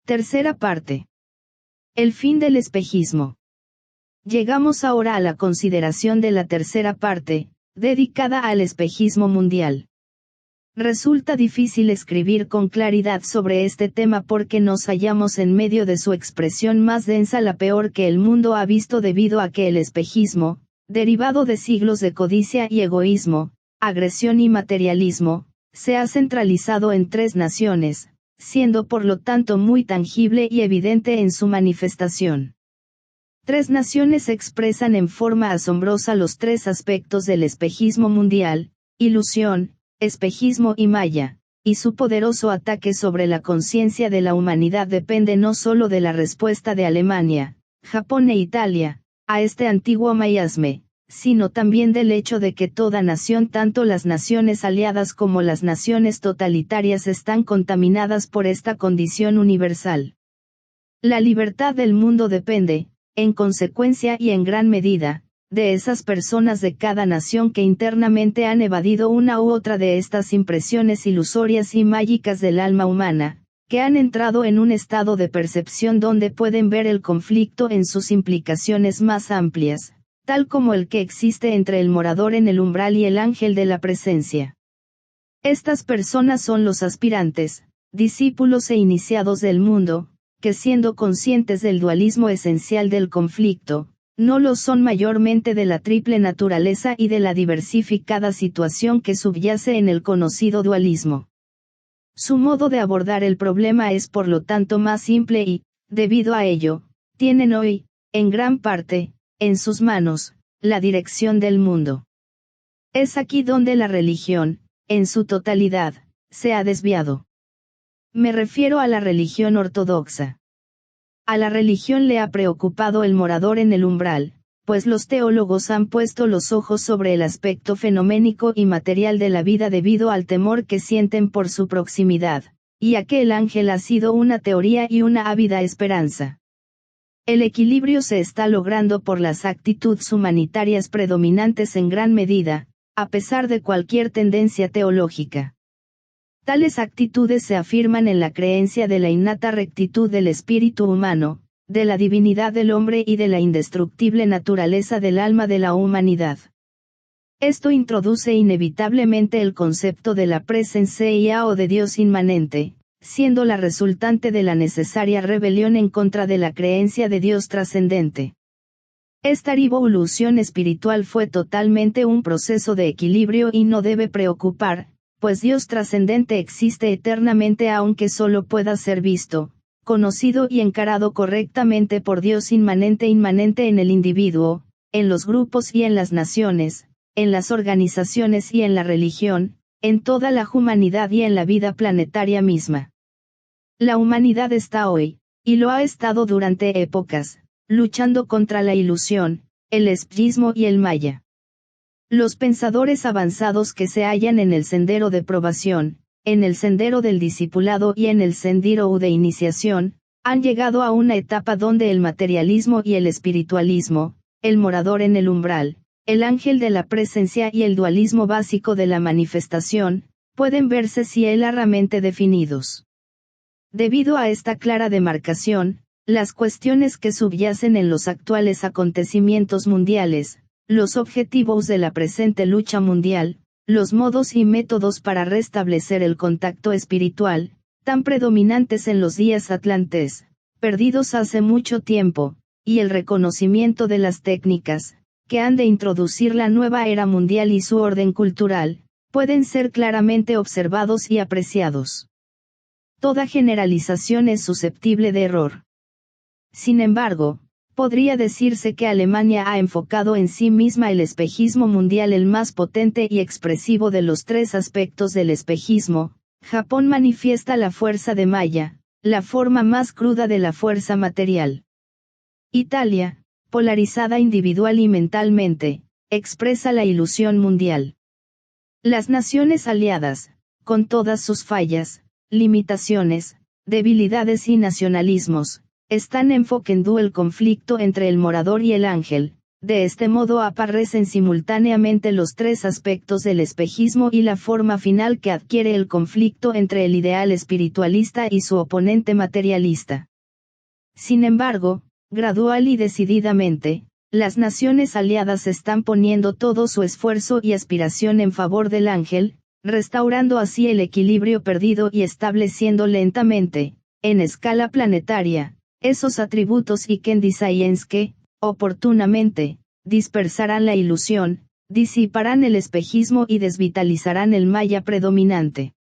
Tercera parte. El fin del espejismo. Llegamos ahora a la consideración de la tercera parte, dedicada al espejismo mundial. Resulta difícil escribir con claridad sobre este tema porque nos hallamos en medio de su expresión más densa, la peor que el mundo ha visto, debido a que el espejismo, derivado de siglos de codicia y egoísmo, agresión y materialismo, se ha centralizado en 3 naciones, siendo por lo tanto muy tangible y evidente en su manifestación. 3 naciones expresan en forma asombrosa los 3 aspectos del espejismo mundial: ilusión, espejismo y maya, y su poderoso ataque sobre la conciencia de la humanidad depende no solo de la respuesta de Alemania, Japón e Italia a este antiguo miasma, sino también del hecho de que toda nación, tanto las naciones aliadas como las naciones totalitarias, están contaminadas por esta condición universal. La libertad del mundo depende, en consecuencia y en gran medida, de esas personas de cada nación que internamente han evadido una u otra de estas impresiones ilusorias y mágicas del alma humana, que han entrado en un estado de percepción donde pueden ver el conflicto en sus implicaciones más amplias, tal como el que existe entre el morador en el umbral y el ángel de la presencia. Estas personas son los aspirantes, discípulos e iniciados del mundo, que siendo conscientes del dualismo esencial del conflicto, no lo son mayormente de la triple naturaleza y de la diversificada situación que subyace en el conocido dualismo. Su modo de abordar el problema es por lo tanto más simple y, debido a ello, tienen hoy, en gran parte, en sus manos, la dirección del mundo. Es aquí donde la religión, en su totalidad, se ha desviado. Me refiero a la religión ortodoxa. A la religión le ha preocupado el morador en el umbral, pues los teólogos han puesto los ojos sobre el aspecto fenoménico y material de la vida debido al temor que sienten por su proximidad, y a que el ángel ha sido una teoría y una ávida esperanza. El equilibrio se está logrando por las actitudes humanitarias predominantes en gran medida, a pesar de cualquier tendencia teológica. Tales actitudes se afirman en la creencia de la innata rectitud del espíritu humano, de la divinidad del hombre y de la indestructible naturaleza del alma de la humanidad. Esto introduce inevitablemente el concepto de la presencia o de Dios inmanente, siendo la resultante de la necesaria rebelión en contra de la creencia de Dios trascendente. Esta revolución espiritual fue totalmente un proceso de equilibrio y no debe preocupar, pues Dios trascendente existe eternamente, aunque solo pueda ser visto, conocido y encarado correctamente por Dios inmanente en el individuo, en los grupos y en las naciones, en las organizaciones y en la religión, en toda la humanidad y en la vida planetaria misma. La humanidad está hoy, y lo ha estado durante épocas, luchando contra la ilusión, el espejismo y el maya. Los pensadores avanzados que se hallan en el sendero de probación, en el sendero del discipulado y en el sendero de iniciación, han llegado a una etapa donde el materialismo y el espiritualismo, el morador en el umbral, el ángel de la presencia y el dualismo básico de la manifestación, pueden verse claramente definidos. Debido a esta clara demarcación, las cuestiones que subyacen en los actuales acontecimientos mundiales, los objetivos de la presente lucha mundial, los modos y métodos para restablecer el contacto espiritual, tan predominantes en los días atlantes, perdidos hace mucho tiempo, y el reconocimiento de las técnicas, que han de introducir la nueva era mundial y su orden cultural, pueden ser claramente observados y apreciados. Toda generalización es susceptible de error. Sin embargo, podría decirse que Alemania ha enfocado en sí misma el espejismo mundial, el más potente y expresivo de los 3 aspectos del espejismo. Japón manifiesta la fuerza de maya, la forma más cruda de la fuerza material. Italia, polarizada individual y mentalmente, expresa la ilusión mundial. Las naciones aliadas, con todas sus fallas, limitaciones, debilidades y nacionalismos, están enfocando el conflicto entre el morador y el ángel, de este modo aparecen simultáneamente los tres aspectos del espejismo y la forma final que adquiere el conflicto entre el ideal espiritualista y su oponente materialista. Sin embargo, gradual y decididamente, las naciones aliadas están poniendo todo su esfuerzo y aspiración en favor del ángel, restaurando así el equilibrio perdido y estableciendo lentamente, en escala planetaria, esos atributos y Science que, oportunamente, dispersarán la ilusión, disiparán el espejismo y desvitalizarán el maya predominante.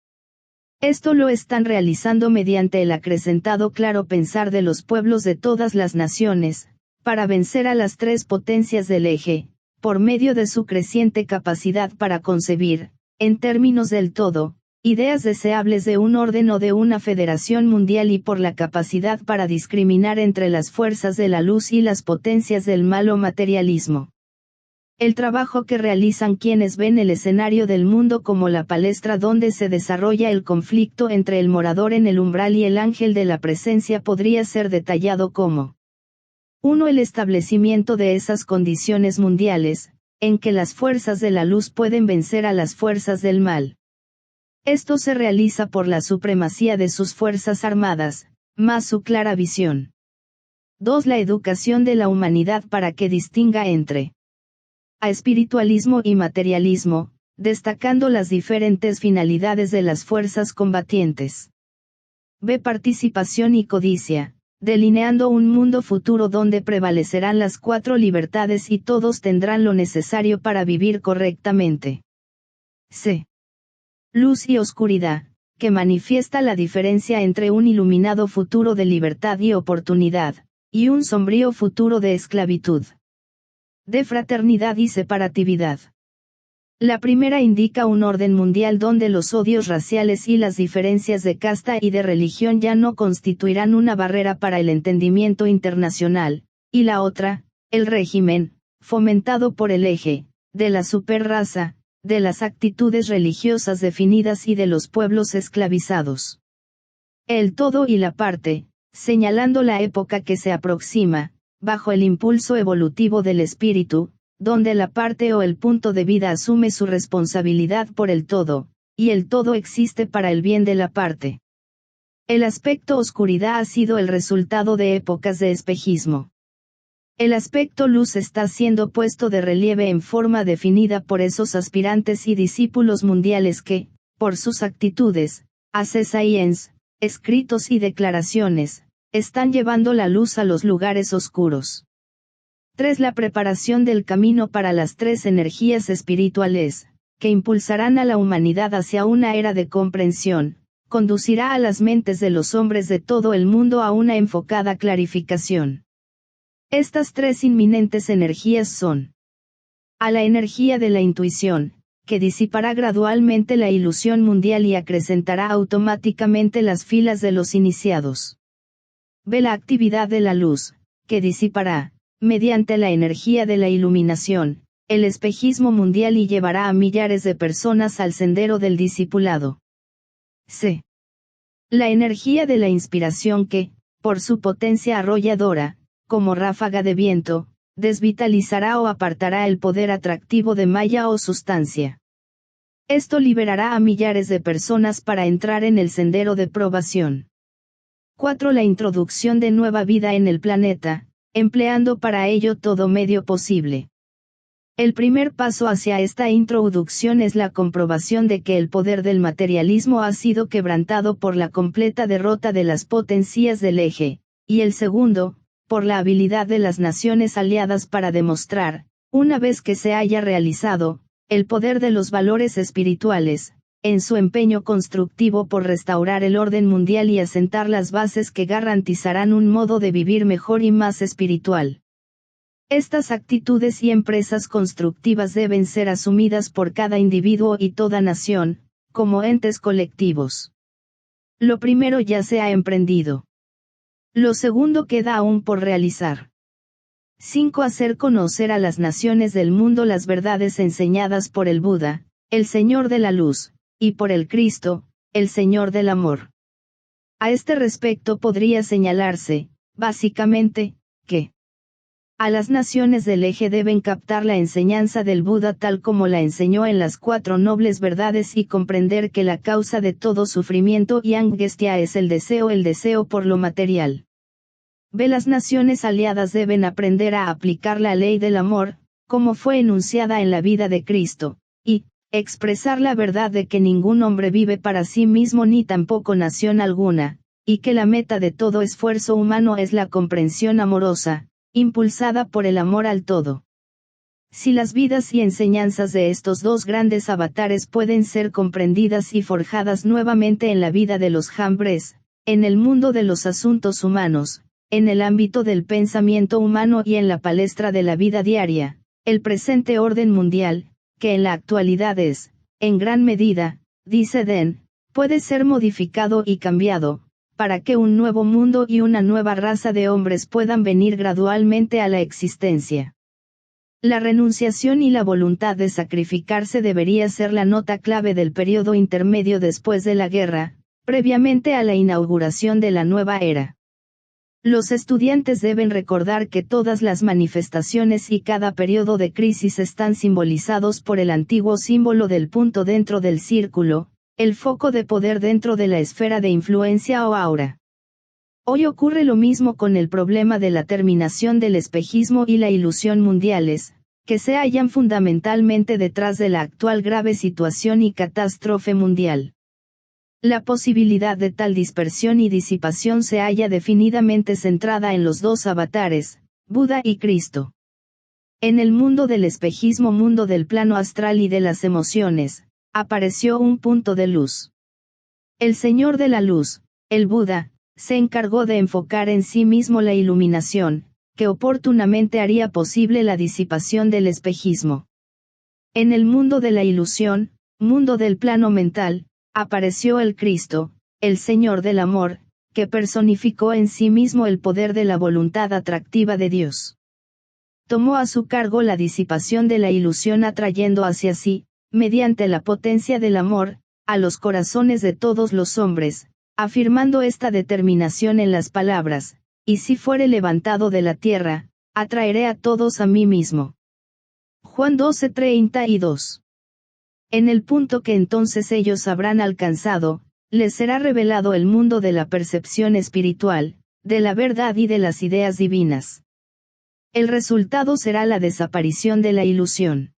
Esto lo están realizando mediante el acrecentado claro pensar de los pueblos de todas las naciones, para vencer a las tres potencias del eje, por medio de su creciente capacidad para concebir, en términos del todo, ideas deseables de un orden o de una federación mundial y por la capacidad para discriminar entre las fuerzas de la luz y las potencias del mal o materialismo. El trabajo que realizan quienes ven el escenario del mundo como la palestra donde se desarrolla el conflicto entre el morador en el umbral y el ángel de la presencia podría ser detallado como 1. El establecimiento de esas condiciones mundiales, en que las fuerzas de la luz pueden vencer a las fuerzas del mal. Esto se realiza por la supremacía de sus fuerzas armadas, más su clara visión. 2. La educación de la humanidad para que distinga entre espiritualismo y materialismo, destacando las diferentes finalidades de las fuerzas combatientes. B. Participación y codicia, delineando un mundo futuro donde prevalecerán las 4 libertades y todos tendrán lo necesario para vivir correctamente. C. Luz y oscuridad, que manifiesta la diferencia entre un iluminado futuro de libertad y oportunidad, y un sombrío futuro de esclavitud. De fraternidad y separatividad. La primera indica un orden mundial donde los odios raciales y las diferencias de casta y de religión ya no constituirán una barrera para el entendimiento internacional, y la otra, el régimen, fomentado por el eje, de la superraza, de las actitudes religiosas definidas y de los pueblos esclavizados. El todo y la parte, señalando la época que se aproxima, bajo el impulso evolutivo del espíritu, donde la parte o el punto de vida asume su responsabilidad por el todo, y el todo existe para el bien de la parte. El aspecto oscuridad ha sido el resultado de épocas de espejismo. El aspecto luz está siendo puesto de relieve en forma definida por esos aspirantes y discípulos mundiales que, por sus actitudes, science, escritos y declaraciones, están llevando la luz a los lugares oscuros. 3. La preparación del camino para las 3 energías espirituales, que impulsarán a la humanidad hacia una era de comprensión, conducirá a las mentes de los hombres de todo el mundo a una enfocada clarificación. Estas 3 inminentes energías son: a la energía de la intuición, que disipará gradualmente la ilusión mundial y acrecentará automáticamente las filas de los iniciados. B. La actividad de la luz, que disipará, mediante la energía de la iluminación, el espejismo mundial y llevará a millares de personas al sendero del discipulado. C. La energía de la inspiración que, por su potencia arrolladora, como ráfaga de viento, desvitalizará o apartará el poder atractivo de malla o sustancia. Esto liberará a millares de personas para entrar en el sendero de probación. 4. La introducción de nueva vida en el planeta, empleando para ello todo medio posible. El primer paso hacia esta introducción es la comprobación de que el poder del materialismo ha sido quebrantado por la completa derrota de las potencias del eje, y el segundo, por la habilidad de las naciones aliadas para demostrar, una vez que se haya realizado, el poder de los valores espirituales, en su empeño constructivo por restaurar el orden mundial y asentar las bases que garantizarán un modo de vivir mejor y más espiritual. Estas actitudes y empresas constructivas deben ser asumidas por cada individuo y toda nación, como entes colectivos. Lo primero ya se ha emprendido. Lo segundo queda aún por realizar. 5. Hacer conocer a las naciones del mundo las verdades enseñadas por el Buda, el Señor de la Luz, y por el Cristo, el Señor del Amor. A este respecto podría señalarse, básicamente, que A las naciones del eje deben captar la enseñanza del Buda tal como la enseñó en las 4 nobles verdades y comprender que la causa de todo sufrimiento y angustia es el deseo por lo material. B. Las naciones aliadas deben aprender a aplicar la ley del amor, como fue enunciada en la vida de Cristo, y expresar la verdad de que ningún hombre vive para sí mismo ni tampoco nación alguna, y que la meta de todo esfuerzo humano es la comprensión amorosa, impulsada por el amor al todo. Si las vidas y enseñanzas de estos dos grandes avatares pueden ser comprendidas y forjadas nuevamente en la vida de los hombres, en el mundo de los asuntos humanos, en el ámbito del pensamiento humano y en la palestra de la vida diaria, el presente orden mundial, que en la actualidad es, en gran medida, dice Den, puede ser modificado y cambiado, para que un nuevo mundo y una nueva raza de hombres puedan venir gradualmente a la existencia. La renunciación y la voluntad de sacrificarse debería ser la nota clave del periodo intermedio después de la guerra, previamente a la inauguración de la nueva era. Los estudiantes deben recordar que todas las manifestaciones y cada periodo de crisis están simbolizados por el antiguo símbolo del punto dentro del círculo, el foco de poder dentro de la esfera de influencia o aura. Hoy ocurre lo mismo con el problema de la terminación del espejismo y la ilusión mundiales, que se hallan fundamentalmente detrás de la actual grave situación y catástrofe mundial. La posibilidad de tal dispersión y disipación se halla definidamente centrada en los dos avatares, Buda y Cristo. En el mundo del espejismo, mundo del plano astral y de las emociones, apareció un punto de luz. El Señor de la Luz, el Buda, se encargó de enfocar en sí mismo la iluminación, que oportunamente haría posible la disipación del espejismo. En el mundo de la ilusión, mundo del plano mental, apareció el Cristo, el Señor del Amor, que personificó en sí mismo el poder de la voluntad atractiva de Dios. Tomó a su cargo la disipación de la ilusión atrayendo hacia sí, mediante la potencia del amor, a los corazones de todos los hombres, afirmando esta determinación en las palabras, y si fuere levantado de la tierra, atraeré a todos a mí mismo. Juan 12:32. En el punto que entonces ellos habrán alcanzado, les será revelado el mundo de la percepción espiritual, de la verdad y de las ideas divinas. El resultado será la desaparición de la ilusión.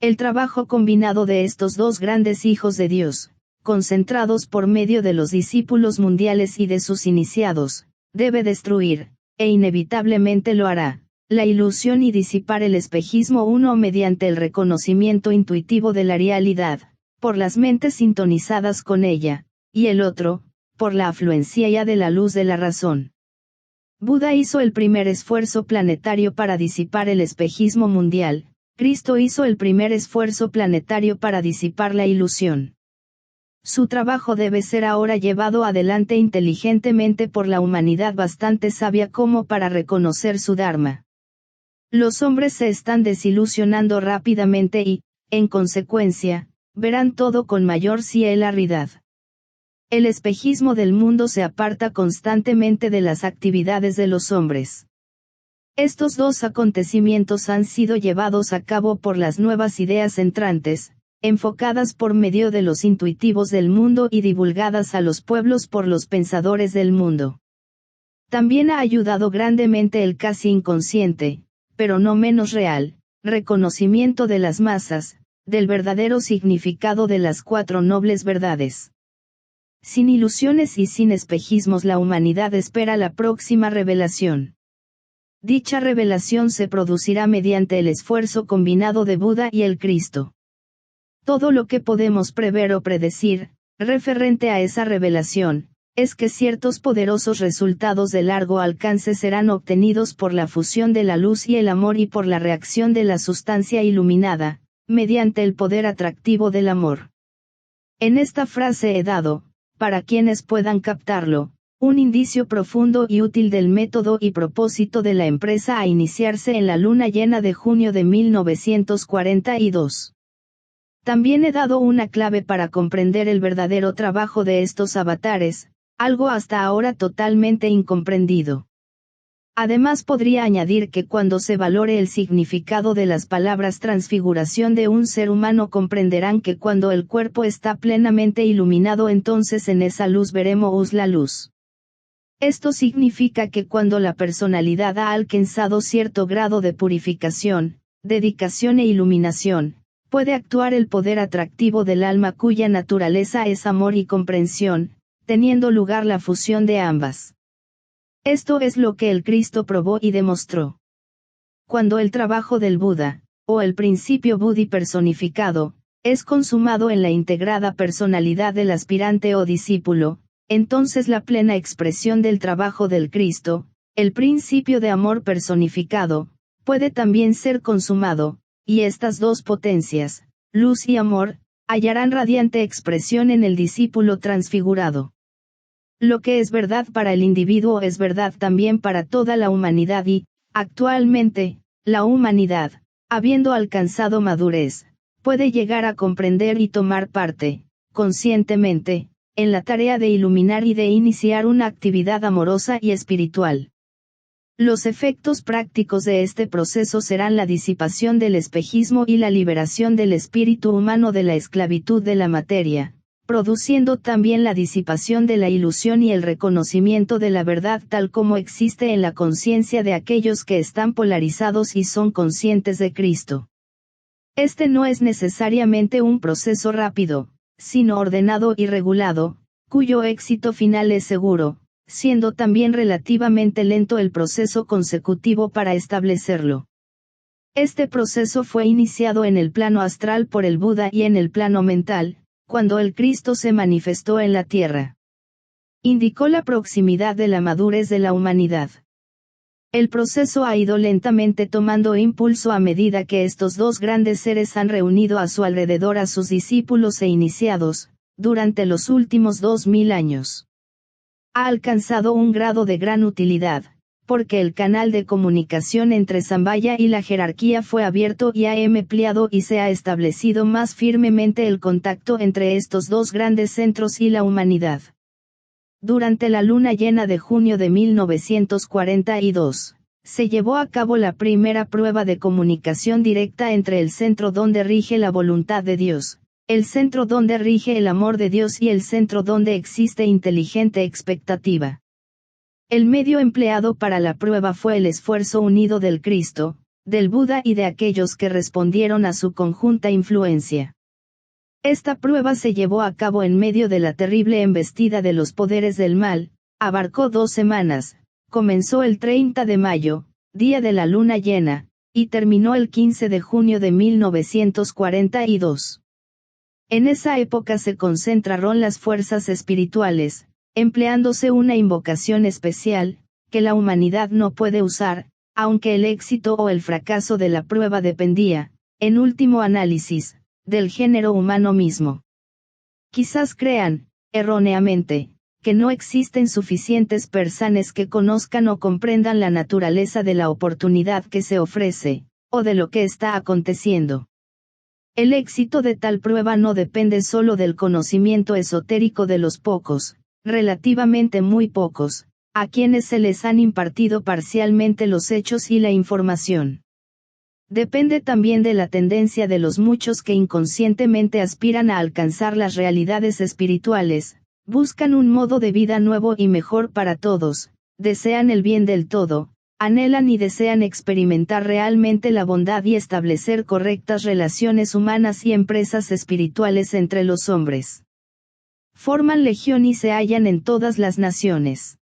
El trabajo combinado de estos dos grandes hijos de Dios, concentrados por medio de los discípulos mundiales y de sus iniciados, debe destruir, e inevitablemente lo hará, la ilusión y disipar el espejismo, uno mediante el reconocimiento intuitivo de la realidad, por las mentes sintonizadas con ella, y el otro, por la afluencia de la luz de la razón. Buda hizo el primer esfuerzo planetario para disipar el espejismo mundial, Cristo hizo el primer esfuerzo planetario para disipar la ilusión. Su trabajo debe ser ahora llevado adelante inteligentemente por la humanidad bastante sabia como para reconocer su Dharma. Los hombres se están desilusionando rápidamente y, en consecuencia, verán todo con mayor claridad. El espejismo del mundo se aparta constantemente de las actividades de los hombres. Estos dos acontecimientos han sido llevados a cabo por las nuevas ideas entrantes, enfocadas por medio de los intuitivos del mundo y divulgadas a los pueblos por los pensadores del mundo. También ha ayudado grandemente el casi inconsciente, pero no menos real, reconocimiento de las masas, del verdadero significado de las 4 nobles verdades. Sin ilusiones y sin espejismos la humanidad espera la próxima revelación. Dicha revelación se producirá mediante el esfuerzo combinado de Buda y el Cristo. Todo lo que podemos prever o predecir, referente a esa revelación, es que ciertos poderosos resultados de largo alcance serán obtenidos por la fusión de la luz y el amor y por la reacción de la sustancia iluminada, mediante el poder atractivo del amor. En esta frase he dado, para quienes puedan captarlo, un indicio profundo y útil del método y propósito de la empresa a iniciarse en la luna llena de junio de 1942. También he dado una clave para comprender el verdadero trabajo de estos avatares, algo hasta ahora totalmente incomprendido. Además podría añadir que cuando se valore el significado de las palabras transfiguración de un ser humano comprenderán que cuando el cuerpo está plenamente iluminado entonces en esa luz veremos la luz. Esto significa que cuando la personalidad ha alcanzado cierto grado de purificación, dedicación e iluminación, puede actuar el poder atractivo del alma cuya naturaleza es amor y comprensión, teniendo lugar la fusión de ambas. Esto es lo que el Cristo probó y demostró. Cuando el trabajo del Buda, o el principio Budi personificado, es consumado en la integrada personalidad del aspirante o discípulo, entonces la plena expresión del trabajo del Cristo, el principio de amor personificado, puede también ser consumado, y estas dos potencias, luz y amor, hallarán radiante expresión en el discípulo transfigurado. Lo que es verdad para el individuo es verdad también para toda la humanidad y, actualmente, la humanidad, habiendo alcanzado madurez, puede llegar a comprender y tomar parte, conscientemente, en la tarea de iluminar y de iniciar una actividad amorosa y espiritual. Los efectos prácticos de este proceso serán la disipación del espejismo y la liberación del espíritu humano de la esclavitud de la materia, produciendo también la disipación de la ilusión y el reconocimiento de la verdad tal como existe en la conciencia de aquellos que están polarizados y son conscientes de Cristo. Este no es necesariamente un proceso rápido, sino ordenado y regulado, cuyo éxito final es seguro, siendo también relativamente lento el proceso consecutivo para establecerlo. Este proceso fue iniciado en el plano astral por el Buda y en el plano mental, cuando el Cristo se manifestó en la tierra. Indicó la proximidad de la madurez de la humanidad. El proceso ha ido lentamente tomando impulso a medida que estos dos grandes seres han reunido a su alrededor a sus discípulos e iniciados, durante los últimos 2000 años. Ha alcanzado un grado de gran utilidad, porque el canal de comunicación entre Sambhaya y la jerarquía fue abierto y ha ampliado y se ha establecido más firmemente el contacto entre estos dos grandes centros y la humanidad. Durante la luna llena de junio de 1942, se llevó a cabo la primera prueba de comunicación directa entre el centro donde rige la voluntad de Dios, el centro donde rige el amor de Dios y el centro donde existe inteligente expectativa. El medio empleado para la prueba fue el esfuerzo unido del Cristo, del Buda y de aquellos que respondieron a su conjunta influencia. Esta prueba se llevó a cabo en medio de la terrible embestida de los poderes del mal, abarcó 2 semanas, comenzó el 30 de mayo, día de la luna llena, y terminó el 15 de junio de 1942. En esa época se concentraron las fuerzas espirituales, empleándose una invocación especial, que la humanidad no puede usar, aunque el éxito o el fracaso de la prueba dependía, en último análisis, del género humano mismo. Quizás crean, erróneamente, que no existen suficientes personas que conozcan o comprendan la naturaleza de la oportunidad que se ofrece, o de lo que está aconteciendo. El éxito de tal prueba no depende solo del conocimiento esotérico de los pocos, relativamente muy pocos, a quienes se les han impartido parcialmente los hechos y la información. Depende también de la tendencia de los muchos que inconscientemente aspiran a alcanzar las realidades espirituales, buscan un modo de vida nuevo y mejor para todos, desean el bien del todo, anhelan y desean experimentar realmente la bondad y establecer correctas relaciones humanas y empresas espirituales entre los hombres. Forman legión y se hallan en todas las naciones.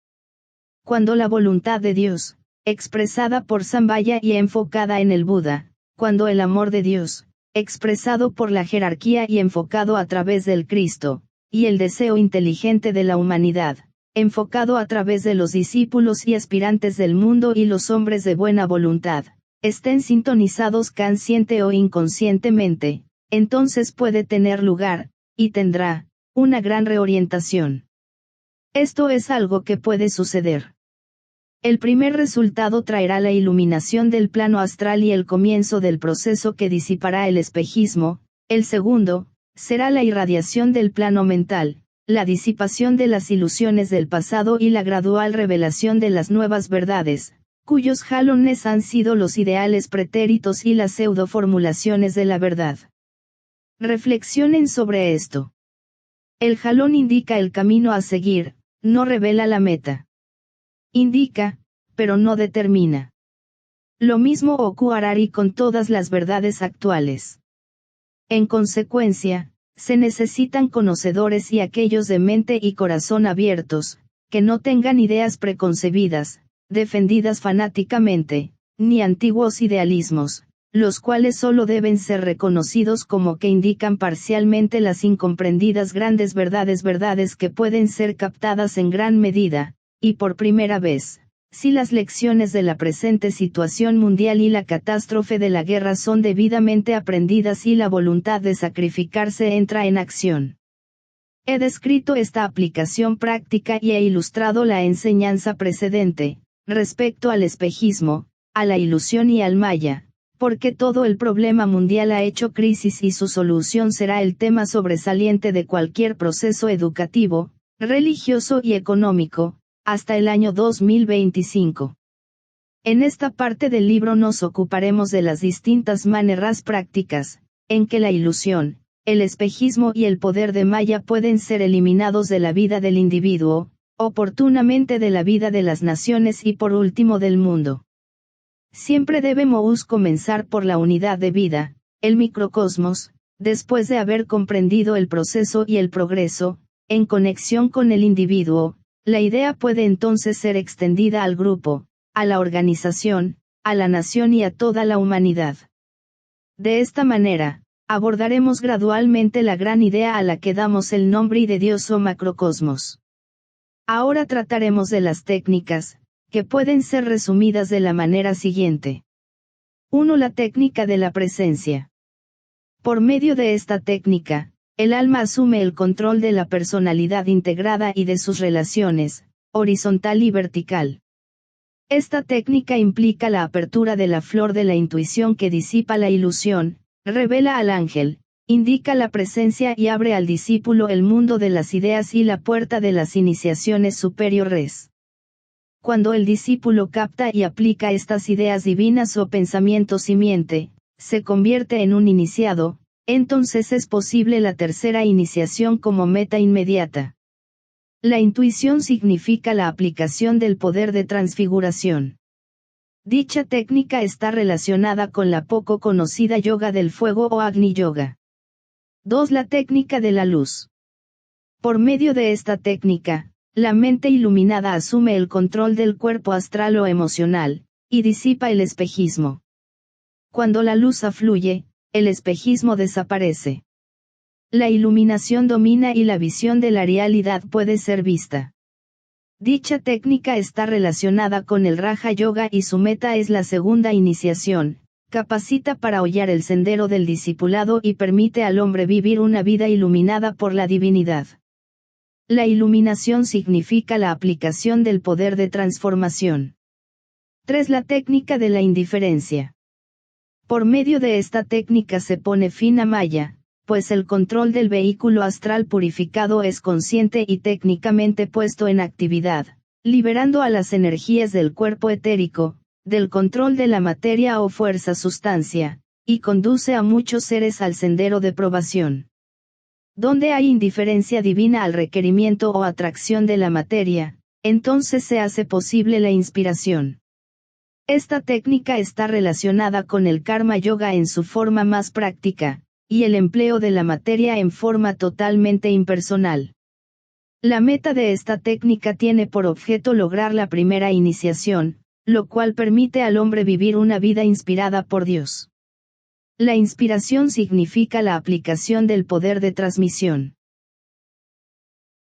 Cuando la voluntad de Dios, expresada por Sambhaya y enfocada en el Buda, cuando el amor de Dios, expresado por la jerarquía y enfocado a través del Cristo, y el deseo inteligente de la humanidad, enfocado a través de los discípulos y aspirantes del mundo y los hombres de buena voluntad, estén sintonizados consciente o inconscientemente, entonces puede tener lugar, y tendrá, una gran reorientación. Esto es algo que puede suceder. El primer resultado traerá la iluminación del plano astral y el comienzo del proceso que disipará el espejismo, el segundo, será la irradiación del plano mental, la disipación de las ilusiones del pasado y la gradual revelación de las nuevas verdades, cuyos jalones han sido los ideales pretéritos y las pseudoformulaciones de la verdad. Reflexionen sobre esto. El jalón indica el camino a seguir, no revela la meta. Indica, pero no determina. Lo mismo ocurrirá con todas las verdades actuales. En consecuencia, se necesitan conocedores y aquellos de mente y corazón abiertos, que no tengan ideas preconcebidas, defendidas fanáticamente, ni antiguos idealismos, los cuales solo deben ser reconocidos como que indican parcialmente las incomprendidas grandes verdades que pueden ser captadas en gran medida, y por primera vez, si las lecciones de la presente situación mundial y la catástrofe de la guerra son debidamente aprendidas y la voluntad de sacrificarse entra en acción. He descrito esta aplicación práctica y he ilustrado la enseñanza precedente, respecto al espejismo, a la ilusión y al maya, porque todo el problema mundial ha hecho crisis y su solución será el tema sobresaliente de cualquier proceso educativo, religioso y económico, hasta el año 2025. En esta parte del libro nos ocuparemos de las distintas maneras prácticas, en que la ilusión, el espejismo y el poder de Maya pueden ser eliminados de la vida del individuo, oportunamente de la vida de las naciones y por último del mundo. Siempre debemos comenzar por la unidad de vida, el microcosmos, después de haber comprendido el proceso y el progreso, en conexión con el individuo, la idea puede entonces ser extendida al grupo, a la organización, a la nación y a toda la humanidad. De esta manera, abordaremos gradualmente la gran idea a la que damos el nombre de Dios o macrocosmos. Ahora trataremos de las técnicas, que pueden ser resumidas de la manera siguiente. 1. La técnica de la presencia. Por medio de esta técnica, el alma asume el control de la personalidad integrada y de sus relaciones, horizontal y vertical. Esta técnica implica la apertura de la flor de la intuición que disipa la ilusión, revela al ángel, indica la presencia y abre al discípulo el mundo de las ideas y la puerta de las iniciaciones superiores. Cuando el discípulo capta y aplica estas ideas divinas o pensamientos simiente, se convierte en un iniciado, entonces es posible la tercera iniciación como meta inmediata. La intuición significa la aplicación del poder de transfiguración. Dicha técnica está relacionada con la poco conocida yoga del fuego o Agni Yoga. 2. La técnica de la luz. Por medio de esta técnica, la mente iluminada asume el control del cuerpo astral o emocional, y disipa el espejismo. Cuando la luz afluye, el espejismo desaparece. La iluminación domina y la visión de la realidad puede ser vista. Dicha técnica está relacionada con el Raja Yoga y su meta es la segunda iniciación, capacita para hollar el sendero del discipulado y permite al hombre vivir una vida iluminada por la divinidad. La iluminación significa la aplicación del poder de transformación. 3. La técnica de la indiferencia. Por medio de esta técnica se pone fin a Maya, pues el control del vehículo astral purificado es consciente y técnicamente puesto en actividad, liberando a las energías del cuerpo etérico, del control de la materia o fuerza sustancia, y conduce a muchos seres al sendero de probación. Donde hay indiferencia divina al requerimiento o atracción de la materia, entonces se hace posible la inspiración. Esta técnica está relacionada con el Karma Yoga en su forma más práctica, y el empleo de la materia en forma totalmente impersonal. La meta de esta técnica tiene por objeto lograr la primera iniciación, lo cual permite al hombre vivir una vida inspirada por Dios. La inspiración significa la aplicación del poder de transmisión.